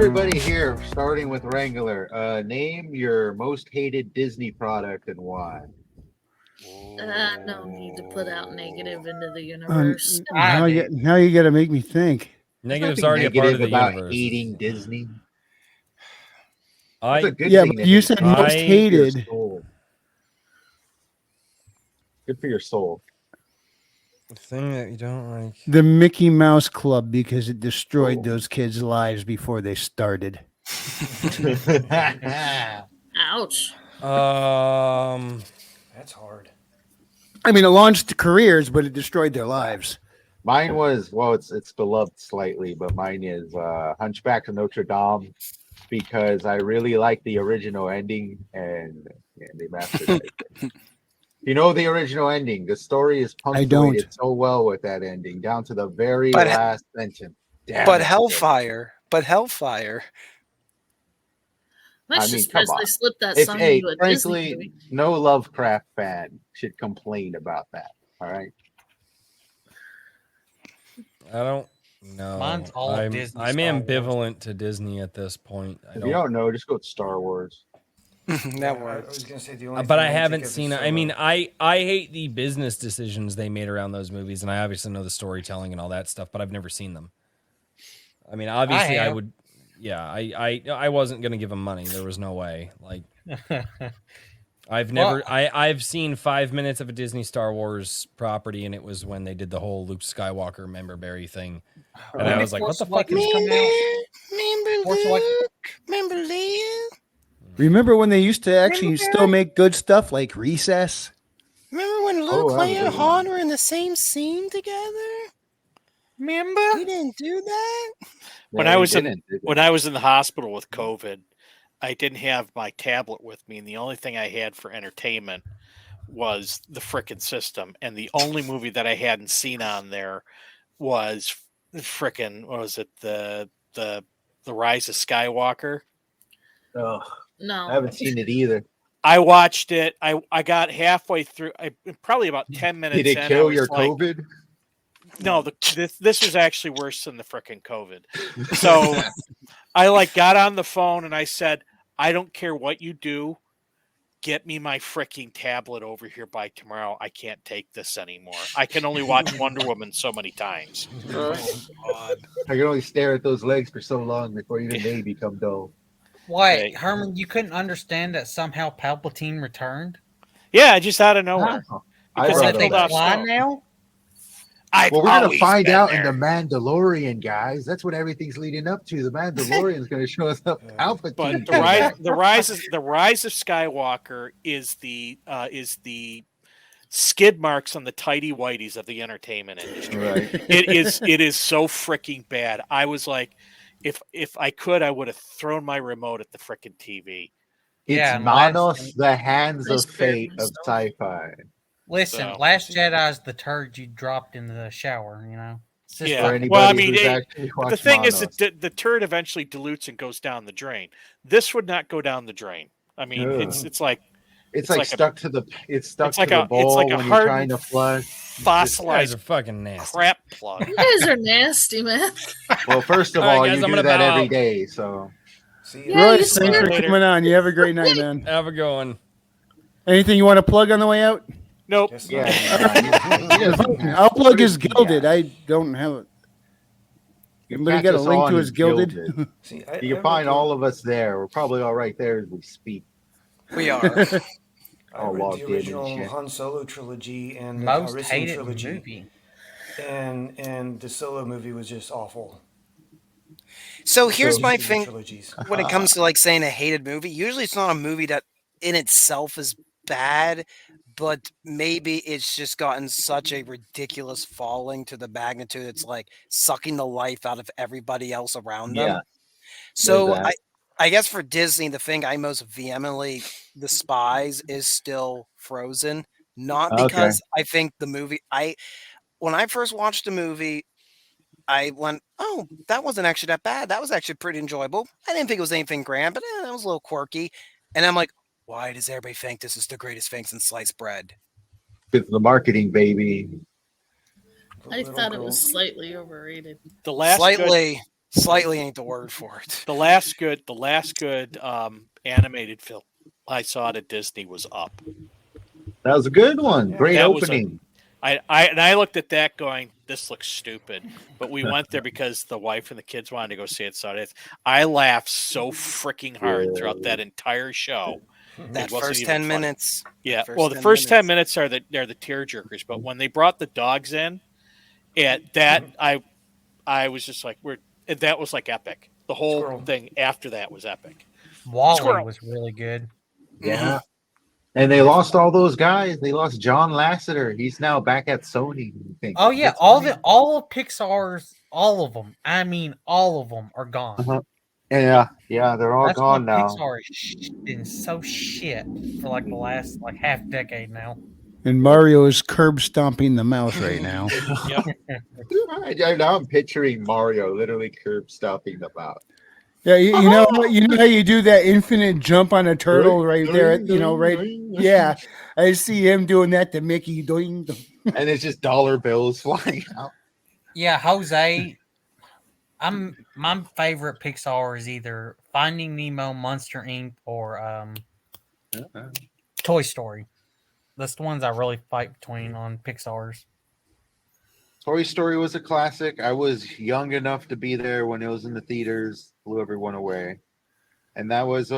everybody here, starting with Wrangler. Name your most hated Disney product and why. No need to put out negative into the Um, universe. now you got to make me think. Negative's Nothing already a part of negative the about universe. hating Disney. I It's a good Yeah, thing but that you it said good most for your hated. soul. Good for your soul. the thing that you don't like. The Mickey Mouse Club, because it destroyed Oh. those kids' lives before they started. Ouch. That's hard. I mean, it launched careers, but it destroyed their lives. Mine was it's beloved slightly, but mine is Hunchback of Notre Dame because I really like the original ending and they mastered it. You know the original ending. The story is I don't. punctuated so well with that ending, down to the very But- last sentence. Damn But it. Hellfire. I'm I just mean, surprised come they on. slipped that If song into a Disney frankly, movie. no Lovecraft fan should complain about that. All right. I don't know. Mine's all I'm Disney, I'm Star Wars. ambivalent to Disney at this point. If you don't know, just go with Star Wars. That I works. was gonna say the only. But thing I can haven't think of is seen it. I Solo. mean, I hate the business decisions they made around those movies, and I obviously know the storytelling and all that stuff, but I've never seen them. I mean, obviously, I have. would. Yeah, I wasn't gonna give them money. There was no way. Like, I've seen 5 minutes of a Disney Star Wars property, and it was when they did the whole Luke Skywalker member berry thing, and I was like, what the fuck is? Remember when they used to actually still make good stuff like Recess? Remember when Luke, Oh, that was Leia, a and good Han one. were in the same scene together? Remember? We didn't do that. When Yeah, I they was in didn't, did they? when I was in the hospital with COVID, I didn't have my tablet with me, and the only thing I had for entertainment was the frickin' system. And the only movie that I hadn't seen on there was frickin' what was it, the Rise of Skywalker. Ugh, I No. haven't seen it either. I watched it. I got halfway through. Probably about 10 minutes. Did it in, I kill was your like, COVID? No, this was actually worse than the frickin' COVID. So I got on the phone and I said, I don't care what you do. Get me my freaking tablet over here by tomorrow. I can't take this anymore. I can only watch Wonder Woman so many times. I can only stare at those legs for so long before even they become dull. What, Hey. Herman? You couldn't understand that somehow Palpatine returned? Yeah, just out of nowhere. Wow. Because I he brought They it pulled up. off fly snow. now? I've Well, we're gonna always find been out there. in the Mandalorian, guys. That's what everything's leading up to. The Mandalorian's going to show us up Palpatine. But came the back. rise of Skywalker is the skid marks on the tidy whities of the entertainment industry. Right. It is so freaking bad. I was like, if I could, I would have thrown my remote at the freaking TV. It's Yeah, and Manos, the hands I of spared fate of myself. sci-fi. Listen, So- Last Jedi's the turd you dropped in the shower, you know? It's just Yeah. For like- anybody Well, I mean, who's it- actually But the watched thing is Manos. that the turd eventually dilutes and goes down the drain. This would not go down the drain. I mean, Ugh. it's like it's like stuck to the a bowl when you're trying to flush. You guys fossilized are fucking nasty. crap plug. You guys are nasty, man. Well, first of All right, all, guys, you I'm do gonna that bow every out. day, so See Yeah, Royce, you thanks for later. coming on. You have a great night, man. Have a good one. Anything you want to plug on the way out? Nope. Guess yeah. not. I'll plug his Gilded. I don't have it. Anybody got a link to his Gilded? See, You can find all of us there. We're probably all right there as we speak. We are. I all read logged the in and original shit. Han Solo trilogy and the Most Calrissian hated trilogy, movie. and the Solo movie was just awful. So here's Those my two thing trilogies. when it comes to like saying a hated movie. Usually it's not a movie that in itself is bad, but maybe it's just gotten such a ridiculous falling to the magnitude it's like sucking the life out of everybody else around them. Yeah, So there's that. I guess for Disney, the thing I most vehemently despise is still Frozen. Not Okay. because I think the movie when I first watched the movie, I went, oh, that wasn't actually that bad. That was actually pretty enjoyable. I didn't think it was anything grand, but that was a little quirky. And I'm like, why does everybody think this is the greatest thing since sliced bread? It's the marketing, baby. I thought it was slightly overrated. The last good, Slightly. Slightly ain't the word for it. The last good animated film I saw at Disney was Up. That was a good one. Great That was opening. I looked at that going, this looks stupid. But we went there because the wife and the kids wanted to go see it. So I laughed so freaking hard throughout that entire show. That It wasn't first even 10 funny. minutes. Yeah. First Well, the 10 first 10 minutes. minutes are the tear jerkers. But when they brought the dogs in, I was just like, that was like epic. The whole Squirrel. thing after that was epic. Wally Squirrel. was really good. Yeah. And they lost all those guys. They lost John Lasseter. He's now back at Sony. I think. Oh yeah, That's all funny. of Pixar's, all of them. I mean, all of them are gone. Uh-huh. Yeah, they're all That's gone why now. Pixar is been so shit for like the last like half decade now. And Mario is curb stomping the mouse right now. Now I'm picturing Mario literally curb stomping them out. Yeah, you know how you do that infinite jump on a turtle right there, right? Yeah, I see him doing that to Mickey. Doing And it's just dollar bills flying out. Yeah, Jose. My favorite Pixar is either Finding Nemo, Monster Inc., or Toy Story. That's the ones I really fight between on Pixar's. Toy Story was a classic. I was young enough to be there when it was in the theaters, blew everyone away. And that was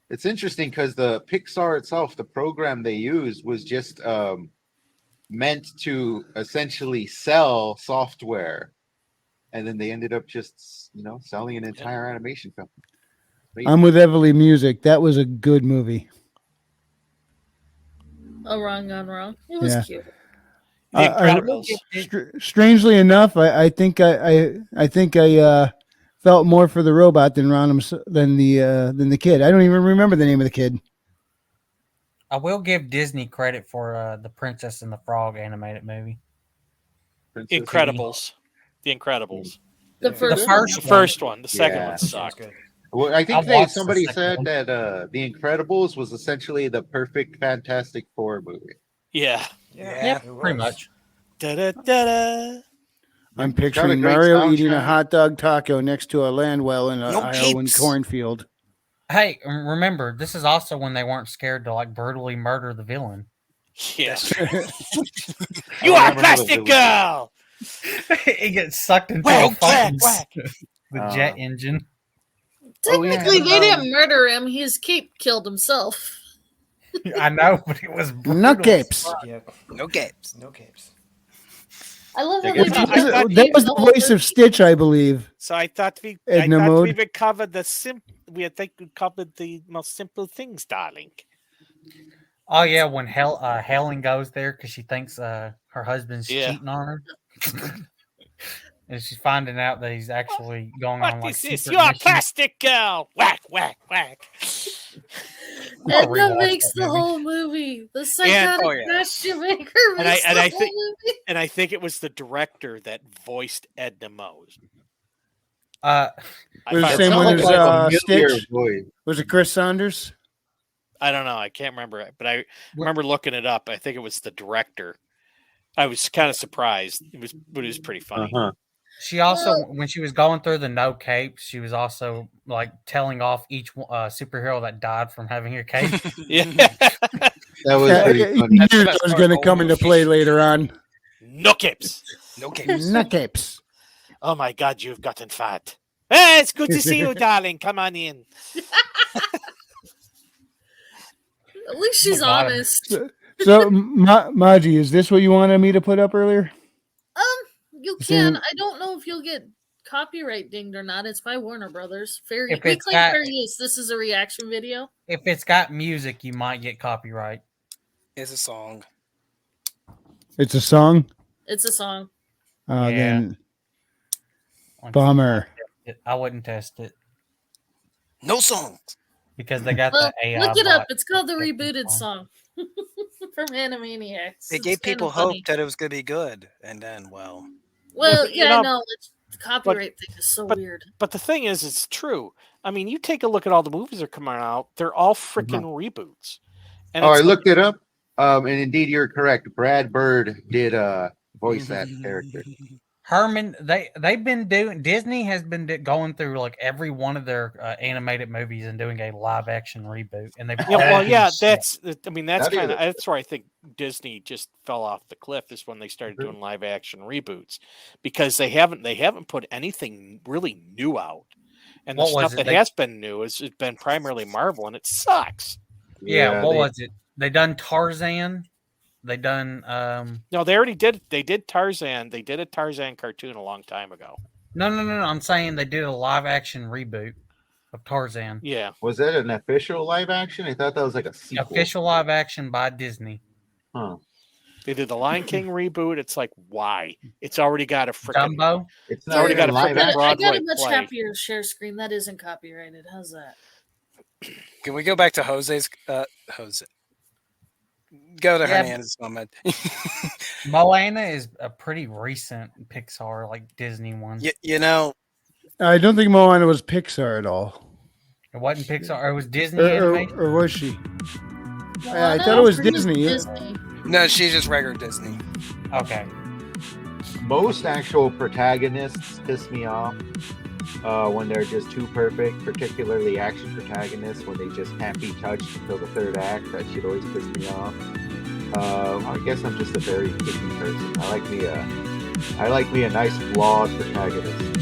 it's interesting because the Pixar itself, the program they used was just meant to essentially sell software. And then they ended up just, selling an entire animation company. I'm with Everly Music. That was a good movie. Oh, wrong gone wrong. It was Yeah. cute. The Incredibles. Strangely enough, I think I felt more for the robot than than the kid. I don't even remember the name of the kid. I will give Disney credit for the Princess and the Frog animated movie. Incredibles. The Incredibles. The first, first The first one. The second Yeah. one sucked. Well, I I think watched the somebody second said one. that The Incredibles was essentially the perfect Fantastic Four movie. Yeah. Yeah, pretty much. Da-da-da-da. I'm Got a picturing great Mario eating a soundtrack. hot dog taco next to a land well in an No Iowan capes. cornfield. Hey, remember, this is also when they weren't scared to like brutally murder the villain. Yes. I You don't are remember how the plastic villain- girl. It gets sucked into Whack, a fucking whack, the jet engine. Oh, yeah. technically, they didn't murder him. His cape killed himself. I know, but it was brutal. No capes. Yeah, No capes. no capes. I love how I they guess did I thought That was the whole voice of Stitch, I believe. So I thought we Edna Mode. would cover we covered the most simple things, darling. Oh yeah, when Helen goes there because she thinks her husband's Yeah. cheating on her, and she's finding out that he's actually going on What like is this? secret You are missions. plastic girl. Whack, whack, whack. I'll Edna rewatch makes that the movie. whole movie. The psychotic oh, yeah. costume maker And I- makes and the I whole think- movie. And I think it was the director that voiced Edna Mode. Uh, I Was the found- same one Sounded as, like a familiar Stitch? voice. Was it Chris Saunders? I don't know. I can't remember it, but I remember looking it up. I think it was the director. I was kind of surprised. But it was pretty funny. Uh-huh. she also, when she was going through the no capes, she was also like telling off each superhero that died from having a cape. Yeah. That was Yeah, pretty you funny. knew That's the that best was part going to of the come whole into movie. play later on. No capes. No capes. No capes. Oh my God, you've gotten fat. Hey, it's good to see you, darling. Come on in. At least she's God. honest. So, Maji, is this what you wanted me to put up earlier? You Is can. there- I don't know if you'll get copyright dinged or not. It's by Warner Brothers. Fair. If We it's claim got- fair use. This is a reaction video. If it's got music, you might get copyright. It's a song. It's a song? It's a song. Yeah. Then bummer. I wouldn't test it No songs. because they got Well, the AI. look it up. bot. It's called the That's rebooted song. song from Animaniacs. It It's gave kinda people funny. hope that it was going to be good. And then, well, Well, You yeah, know, I know. The copyright thing is so weird. But the thing is, it's true. I mean, you take a look at all the movies that are coming out; they're all freaking reboots. And Oh, I it's looked it up. And indeed, you're correct. Brad Bird did voice that character. Herman, they've been doing. Disney has been going through like every one of their animated movies and doing a live action reboot, and they've Yeah, well, always yeah, sucked. I mean, that's That is kind of a- that's where I think Disney just fell off the cliff is when they started doing live action reboots because they haven't put anything really new out, and the What was stuff it? that They- has been new has been primarily Marvel, and it sucks. Yeah, what they- was it? They done Tarzan. They done No, they already did. They did Tarzan. They did a Tarzan cartoon a long time ago. no. I'm saying they did a live action reboot of Tarzan. Yeah, Was that an official live action? I thought that was like a sequel. Official live action by Disney. Huh. they did the Lion King reboot. It's like why? It's already got a freaking. Dumbo. It's already even got a live freaking action. I got Broadway a much play. happier share screen. That isn't copyrighted. How's that? Can we go back to Jose's Jose? Go to Yeah. Hernandez's comment. Moana is a pretty recent Pixar, like Disney one. You know, I don't think Moana was Pixar at all. It wasn't Pixar. It was Disney Or animation. was she? Yeah, I Moana thought it was pretty Disney, yeah. Disney. no, she's just regular Disney. Okay. Most actual protagonists piss me off when they're just too perfect, particularly action protagonists when they just can't be touched until the third act. That should always piss me off. I guess I'm just a very picky person. I like me a nice flawed protagonist.